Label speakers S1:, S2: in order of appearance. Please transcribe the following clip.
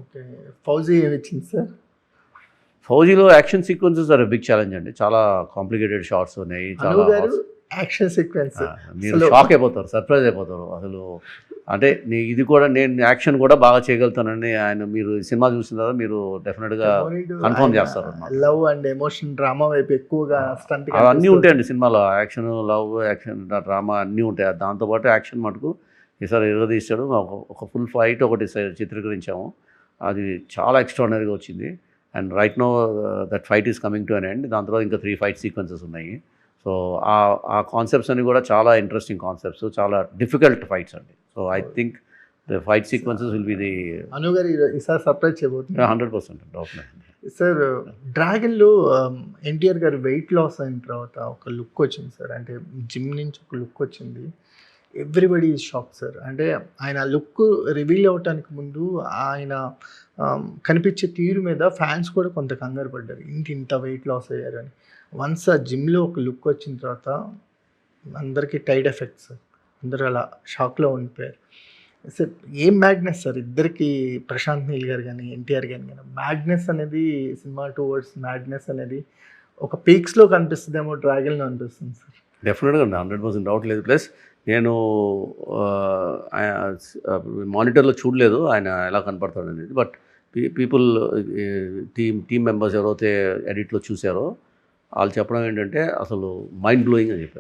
S1: Okay. 'Fauji' ఏమిచ్చింది సార్?
S2: 'ఫౌజీలో' action sequences are a big challenge అండి. చాలా కాంప్లికేటెడ్ షాట్స్ ఉన్నాయి.
S1: అను
S2: చాలా
S1: గారు యాక్షన్ సీక్వెన్స్
S2: మీరు షాక్ అయిపోతారు, సర్ప్రైజ్ అయిపోతారు అసలు. అంటే ఇది కూడా నేను యాక్షన్ కూడా బాగా చేయగలుగుతానని ఆయన మీరు సినిమా చూసిన తర్వాత మీరు డెఫినెట్గా కన్ఫర్మ్ చేస్తారు.
S1: లవ్ అండ్ ఎమోషన్ డ్రామా వైపు ఎక్కువగా స్టంట్
S2: అన్నీ ఉంటాయండి సినిమాలో. యాక్షన్, లవ్, యాక్షన్, డ్రామా అన్నీ ఉంటాయి. దాంతోపాటు యాక్షన్ మటుకు ఈసారి ఎరగదీశాడు. ఒక ఫుల్ ఫైట్ ఒకటి చిత్రీకరించాము. అది చాలా ఎక్స్ట్రాడినరీగా వచ్చింది. And right no that fight is coming to an end. దాని తర్వాత ఇంకా 3 ఫైట్ సీక్వెన్సెస్ ఉన్నాయి. సో ఆ కాన్సెప్ట్స్ అన్ని కూడా చాలా ఇంట్రెస్టింగ్ కాన్సెప్ట్స్, చాలా డిఫికల్ట్ ఫైట్స్ అండి. So I think the fight sequences will be the
S1: Anu గారు ఈసారి సర్ప్రైజ్ చేయబోతున్నారు.
S2: 100% డౌట్.
S1: సార్ డ్రాగన్లో ఎన్టీఆర్ గారు వెయిట్ లాస్ అయిన తర్వాత ఒక లుక్ వచ్చింది సార్. అంటే జిమ్ నుంచి ఒక లుక్ వచ్చింది. Everybody is shock sir. అంటే ఆయన లుక్ రివీల్ అవ్వటానికి ముందు ఆయన కనిపించే తీరు మీద ఫ్యాన్స్ కూడా కొంత కంగారు పడ్డారు. ఇంత వెయిట్ లాస్ అయ్యారని. వన్స్ ఆ జిమ్లో ఒక లుక్ వచ్చిన తర్వాత అందరికీ టైడ్ ఎఫెక్ట్స్, అందరూ అలా షాక్లో ఉండిపోయారు. సార్ ఏం మ్యాగ్నెస్ సార్ ఇద్దరికి, ప్రశాంత్ నీల్ గారు కానీ ఎన్టీఆర్ గారు కానీ, మ్యాగ్నెస్ అనేది సినిమా టువర్డ్స్ మ్యాగ్నెస్ అనేది ఒక పీక్స్లో కనిపిస్తుందేమో డ్రాగన్లో అనిపిస్తుంది సార్.
S2: డెఫినెట్గా 100% డౌట్ లేదు. ప్లస్ నేను మానిటర్లో చూడలేదు ఆయన ఎలా కనపడతాడు అనేది. బట్ పీపుల్ టీమ్ మెంబర్స్ ఎవరైతే ఎడిట్లో చూసారో వాళ్ళు చెప్పడం ఏంటంటే అసలు మైండ్ బ్లోయింగ్ అని చెప్పారు.